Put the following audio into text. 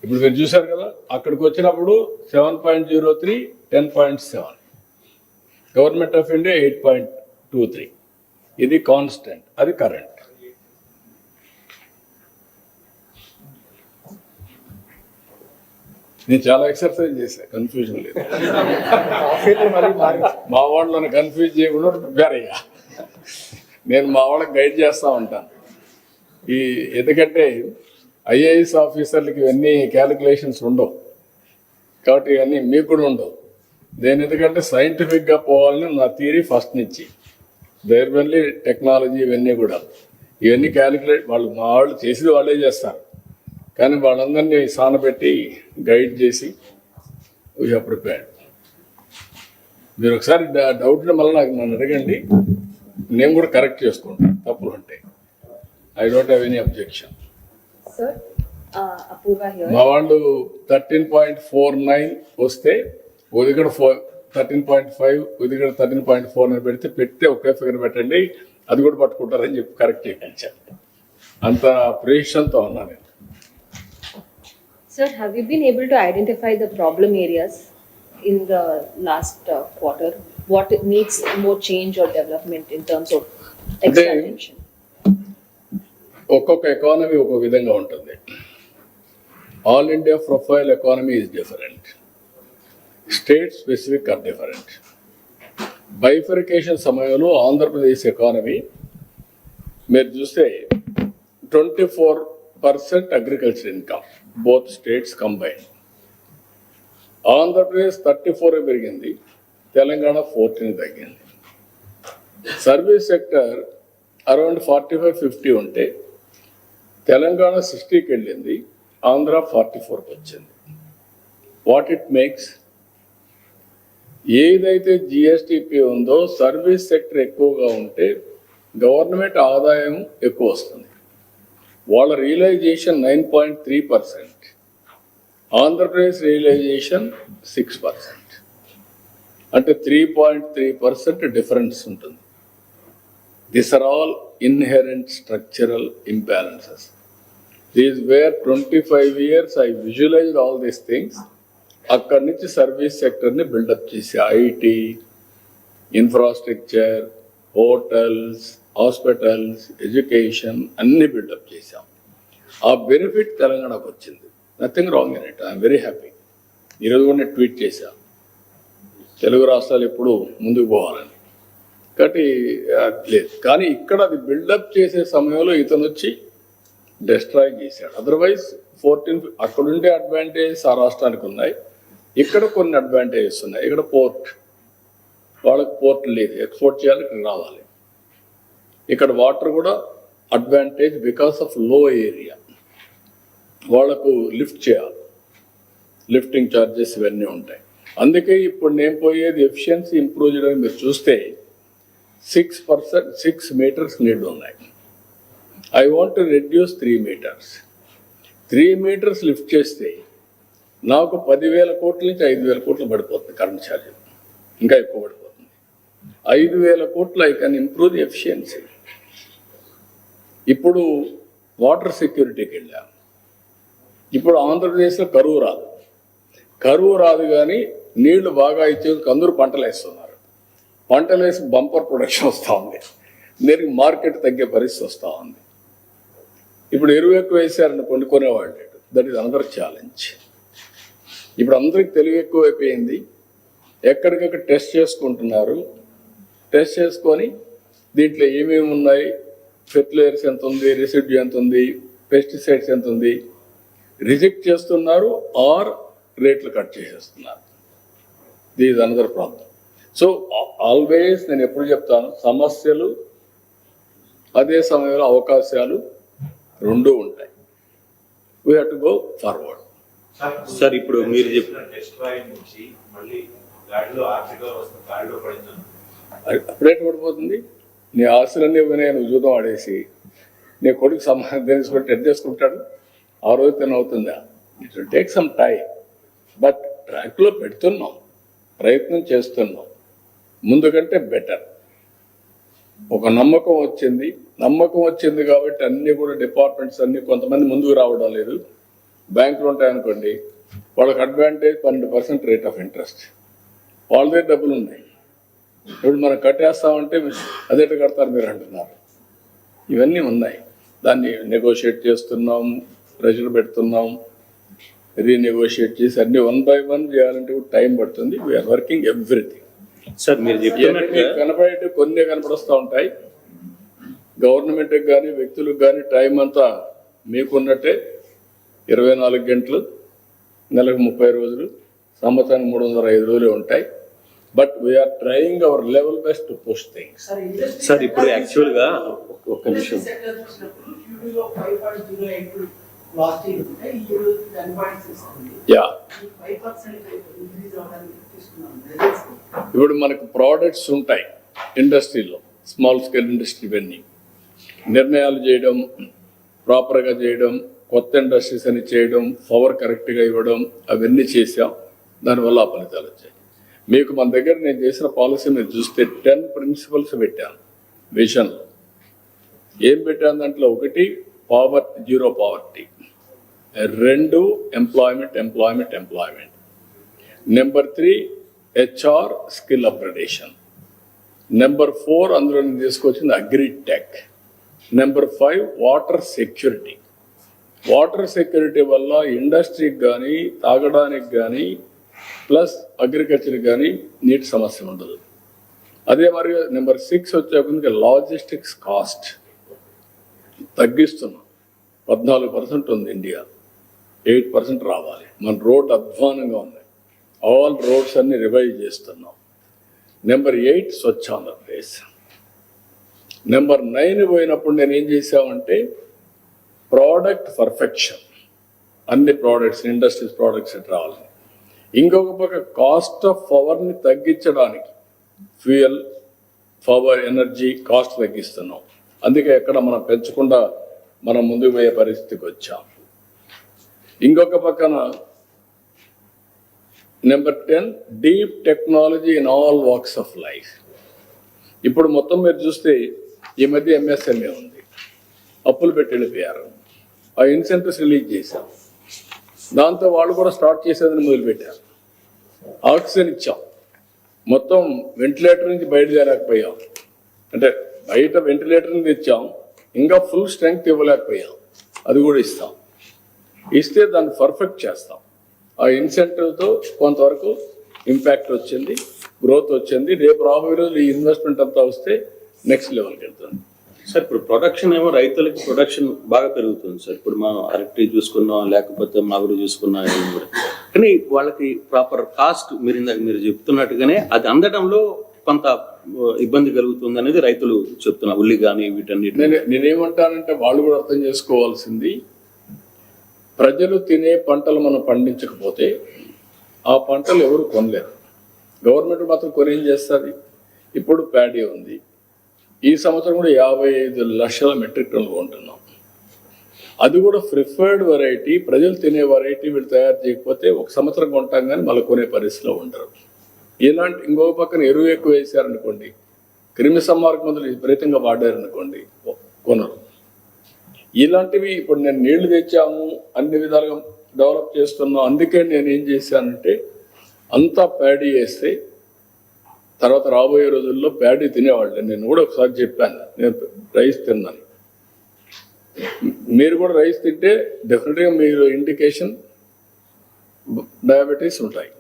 ఇప్పుడు మీరు చూశారు కదా, అక్కడికి వచ్చినప్పుడు 7.03, 10.7. Government of India 8.23. ఇది కాన్స్టెంట్, అది కరెంట్. నేను చాలా ఎక్సర్సైజ్ చేశాను, కన్ఫ్యూజన్ లేదు. మా వాళ్ళని కన్ఫ్యూజ్ చేయకుండా ప్రిపేర్ అయ్యా. నేను మా వాళ్ళకి గైడ్ చేస్తూ ఉంటాను. ఎందుకంటే ఐఏఎస్ ఆఫీసర్లకి ఇవన్నీ క్యాలిక్యులేషన్స్ ఉండవు, కాబట్టి ఇవన్నీ మీకు కూడా ఉండవు. నేను ఎందుకంటే సైంటిఫిక్గా పోవాలని నా థియరీ ఫస్ట్ నుంచి. దైర్మల్లి టెక్నాలజీ ఇవన్నీ క్యాలిక్యులేట్ మా వాళ్ళు చేసేది వాళ్ళే చేస్తారు, కానీ వాళ్ళందరినీ సానబెట్టి గైడ్ చేసి వీ హ్యావ్ ప్రిపేర్డ్. మీరు ఒకసారి డౌట్ని మళ్ళీ నన్ను అడగండి, నేను కూడా కరెక్ట్ చేసుకుంటాను తప్పులు ఉంటే. I don't have any objection. మా వాళ్ళు 13.49 వస్తే ఉదిగడ 13.5, ఉదిగడ 13.4 అని పెడితే ఒకే ఫిగర్ పెట్టండి, అది కూడా పట్టుకుంటారని చెప్పి కరెక్ట్ చేయించాను. అంత ప్రిసిషన్తో ఉన్నా నేను. Sir, have you been able to identify the problem areas in the last quarter? What needs more change or development in terms of expansion? ఒక్కొక్క ఎకానమీ ఒక్కొక్క విధంగా ఉంటుంది. All India profile economy is different, state specific are different. Bifurcation సమయంలో Andhra Pradesh economy మీరు చూస్తే 24% agriculture income, both states combine. Andhra Pradesh 34 పెరిగింది, తెలంగాణ 14 తగ్గింది. Service sector around 45-50 ఉంటే తెలంగాణ 60కి వెళ్ళింది, ఆంధ్ర 44కి వచ్చింది. వాట్ ఇట్ మేక్స్, ఏదైతే జిఎస్టిపి ఉందో సర్వీస్ సెక్టర్ ఎక్కువగా ఉంటే గవర్నమెంట్ ఆదాయం ఎక్కువ వస్తుంది. వాళ్ళ రియలైజేషన్ 9.3%, ఆంధ్రప్రదేశ్ రియలైజేషన్ 6%, అంటే 3.3% డిఫరెన్స్ ఉంటుంది. These are all inherent structural imbalances. These were 25 years I visualized all these things. అక్కడి నుంచి సర్వీస్ సెక్టర్ని బిల్డప్ చేసి IT, infrastructure, hotels, hospitals, education అన్ని బిల్డప్ చేశాం. ఆ బెనిఫిట్ తెలంగాణకు వచ్చింది. Nothing wrong in it, I'm very happy. ఈరోజు కూడా నేను ట్వీట్ చేశాను, తెలుగు రాష్ట్రాలు ఎప్పుడు ముందుకు పోవాలని. కాబట్టి లేదు, కానీ ఇక్కడ అది బిల్డప్ చేసే సమయంలో ఇతను వచ్చి డిస్ట్రాయ్ చేశాడు. అదర్వైజ్ 14 అక్కడుండే అడ్వాంటేజెస్ ఆ రాష్ట్రానికి ఉన్నాయి, ఇక్కడ కొన్ని అడ్వాంటేజెస్ ఉన్నాయి. ఇక్కడ పోర్ట్, వాళ్ళకి పోర్ట్ లేదు, ఎక్స్పోర్ట్ చేయాలి, ఇక్కడ రావాలి. ఇక్కడ వాటర్ కూడా అడ్వాంటేజ్ బికాస్ ఆఫ్ లో ఏరియా, వాళ్లకు లిఫ్ట్ చేయాలి, లిఫ్టింగ్ ఛార్జెస్ ఇవన్నీ ఉంటాయి. అందుకే ఇప్పుడు నేను పోయేది ఎఫిషియన్సీ ఇంప్రూవ్ చేయడానికి మీరు చూస్తే 6 meters నీడ్ ఉన్నాయి. I want to reduce 3 meters. 3 meters lift చేస్తే నాకు 10,000 కోట్ల నుంచి 5,000 కోట్లు పడిపోతుంది కరెంట్ ఛార్జ్, ఇంకా ఎక్కువ పడిపోతుంది. 5,000 కోట్లు I can improve the efficiency. ఇప్పుడు వాటర్ సెక్యూరిటీకి వెళ్ళాం. ఇప్పుడు ఆంధ్రప్రదేశ్లో కరువు రాదు కానీ నీళ్లు బాగా ఇచ్చేందుకు అందరూ పంటలు వేస్తున్నారు. పంటలు వేసి బంపర్ ప్రొడక్షన్ వస్తూ ఉంది, దీనికి మార్కెట్ తగ్గే పరిస్థితి వస్తూ ఉంది. ఇప్పుడు ఎరువు ఎక్కువ వేసారని కొనుక్కునేవాళ్ళు, దట్ ఈస్ అనదర్ ఛాలెంజ్. ఇప్పుడు అందరికి తెలివి ఎక్కువైపోయింది, ఎక్కడికక్కడ టెస్ట్ చేసుకుంటున్నారు. టెస్ట్ చేసుకొని దీంట్లో ఏమేమి ఉన్నాయి, ఫెర్టిలైజర్స్ ఎంత ఉంది, రెసిడ్యూ ఎంత ఉంది, పెస్టిసైడ్స్ ఎంత ఉంది, రిజెక్ట్ చేస్తున్నారు ఆర్ రేట్లు కట్ చేసేస్తున్నారు. This is another problem. So always నేను ఎప్పుడు చెప్తాను, సమస్యలు అదే సమయంలో అవకాశాలు రెండూ ఉంటాయి. We have to go forward. Sir ఇప్పుడు మీరు అప్పుడేట్ పడిపోతుంది, నీ ఆస్తులన్నీ పోయినాయి, నువ్వు జూదం ఆడేసి నీ కొడుకు సంబంధించుకుంటే ఎడ్ చేసుకుంటాడు, ఆ రోజు తను అవుతుందా? It will take some time, but ట్రాక్లో పెడుతున్నాం, ప్రయత్నం చేస్తున్నాం. ముందు కంటే బెటర్. ఒక నమ్మకం వచ్చింది కాబట్టి అన్నీ కూడా డిపార్ట్మెంట్స్ అన్నీ కొంతమంది ముందుకు రావడం లేదు, బ్యాంకులు ఉంటాయనుకోండి, వాళ్ళకి అడ్వాంటేజ్ 12% రేట్ ఆఫ్ ఇంట్రెస్ట్. వాళ్ళ దగ్గర డబ్బులు ఉన్నాయి. ఇప్పుడు మనం కట్టేస్తామంటే అదేట కడతారు మీరు అంటున్నారు. ఇవన్నీ ఉన్నాయి. దాన్ని నెగోషియేట్ చేస్తున్నాం, ప్రెషర్ పెడుతున్నాం, రీనెగోషియేట్ చేసి అన్ని 1 by 1 చేయాలంటే కూడా టైం పడుతుంది. We are working everything. సార్ మీరు చెప్తున్నట్టుగా కనబడేటి కొన్ని కనపడుస్తూ ఉంటాయి. గవర్నమెంట్కి కానీ వ్యక్తులకు కానీ టైం అంతా మీకున్నట్టే 24 గంటలు, నెలకు 30 రోజులు, సంవత్సరానికి 305 రోజులే ఉంటాయి. But we are trying our level best to push things. Sir ఇప్పుడు యాక్చువల్గా ఒక్క నిమిషం యా, ఇప్పుడు మనకు ప్రోడక్ట్స్ ఉంటాయి ఇండస్ట్రీలో, స్మాల్ స్కేల్ ఇండస్ట్రీ. ఇవన్నీ నిర్ణయాలు చేయడం, ప్రాపర్గా చేయడం, కొత్త ఇండస్ట్రీస్ అని చేయడం, పవర్ కరెక్ట్గా ఇవ్వడం, అవన్నీ చేసాం. దానివల్ల ఆ ఫలితాలు వచ్చాయి. మీకు మన దగ్గర నేను చేసిన పాలసీ మీరు చూస్తే 10 ప్రిన్సిపల్స్ పెట్టాను విజన్లో. ఏం పెట్టాను దాంట్లో? 1 poverty, 0 poverty. 2 employment. Number 3 HR skill upgradation. Number 4 అందులో నేను తీసుకొచ్చింది agritech. Number 5 water security. Water security వల్ల ఇండస్ట్రీకి కానీ, తాగడానికి కానీ, ప్లస్ అగ్రికల్చర్కి కానీ నీటి సమస్య ఉండదు. అదే మరి నెంబర్ 6 వచ్చే లాజిస్టిక్స్ కాస్ట్ తగ్గిస్తున్నాం. 14% ఉంది ఇండియా, 8% రావాలి. మన రోడ్ అధ్వానంగా ఉంది. ఆల్ రోడ్స్ అన్ని రివైవ్ చేస్తున్నాం. నెంబర్ 8 స్వచ్ఛ ఆంధ్రప్రదేశ్. నెంబర్ 9 పోయినప్పుడు నేను ఏం చేశామంటే ప్రోడక్ట్ పర్ఫెక్షన్. అన్ని ప్రోడక్ట్స్, ఇండస్ట్రీస్ ప్రోడక్ట్స్ రావాలి. ఇంకొక పక్క కాస్ట్ ఆఫ్ పవర్ని తగ్గించడానికి ఫ్యూయల్, పవర్, ఎనర్జీ కాస్ట్ తగ్గిస్తున్నాం. అందుకే ఎక్కడ మనం పెంచకుండా మనం ముందుకు పోయే పరిస్థితికి వచ్చాం. ఇంకొక పక్కన number 10 deep technology in all walks of life. ఇప్పుడు మొత్తం మీరు చూస్తే ఈ మధ్య MSME ఉంది, అప్పులు పెట్టి వెళ్ళిపోయారు. ఆ ఇన్సెంటివ్స్ రిలీజ్ చేశాం. దాంతో వాళ్ళు కూడా స్టార్ట్ చేసేదని మొదలుపెట్టారు. ఆక్సిజన్ ఇచ్చాం. మొత్తం వెంటిలేటర్ నుంచి బయటదేరకపోయాం. అంటే బయట వెంటిలేటర్ నుంచి ఇచ్చాం, ఇంకా ఫుల్ స్ట్రెంగ్త్ ఇవ్వలేకపోయాం. అది కూడా ఇస్తాం. ఇస్తే దాన్ని పర్ఫెక్ట్ చేస్తాం. ఆ ఇన్సెంటివ్తో కొంతవరకు ఇంపాక్ట్ వచ్చింది, గ్రోత్ వచ్చింది. రేపు రాబోయే రోజులు ఈ ఇన్వెస్ట్మెంట్ అంతా వస్తే నెక్స్ట్ లెవెల్కి వెళ్తుంది. సార్ ఇప్పుడు ప్రొడక్షన్ ఏమో రైతులకి ప్రొడక్షన్ బాగా పెరుగుతుంది సార్. ఇప్పుడు మనం అరటి చూసుకున్నాం, లేకపోతే మామిడి చూసుకున్నాం, ఏమి కూడా. కానీ వాళ్ళకి ప్రాపర్ కాస్ట్ మీరు చెప్తున్నట్టుగానే అది అందడంలో కొంత ఇబ్బంది కలుగుతుంది అనేది రైతులు చెప్తున్నారు. ఉల్లి కానీ వీటన్నిటి నేనేమంటానంటే వాళ్ళు కూడా అర్థం చేసుకోవాల్సింది, ప్రజలు తినే పంటలు మనం పండించకపోతే ఆ పంటలు ఎవరు కొనలేరు. గవర్నమెంట్ మాత్రం కొనేం చేస్తుంది? ఇప్పుడు ప్యాడీ ఉంది. ఈ సంవత్సరం కూడా 55 లక్షల మెట్రిక్ టన్నులు కొంటున్నాం. అది కూడా ప్రిఫర్డ్ వెరైటీ, ప్రజలు తినే వెరైటీ వీళ్ళు తయారు చేయకపోతే ఒక సంవత్సరం కొంటాం కానీ మళ్ళీ కొనే పరిస్థితిలో ఉండరు. ఇలాంటి ఇంకొక పక్కన ఎరువు ఎక్కువ వేసారనుకోండి, క్రిమి సంహారక మందులు విపరీతంగా వాడారనుకోండి, కొనరు. ఇలాంటివి ఇప్పుడు నేను నీళ్లు తెచ్చాము, అన్ని విధాలుగా డెవలప్ చేస్తున్నాం. అందుకే నేను ఏం చేశానంటే అంతా ప్యాడీ వేస్తే తర్వాత రాబోయే రోజుల్లో ప్యాడీ తినేవాళ్ళు. నేను కూడా ఒకసారి చెప్పాను, నేను రైస్ తిన్నాను. మీరు కూడా రైస్ తింటే డెఫినెట్గా మీరు ఇండికేషన్ డయాబెటీస్ ఉంటాయి.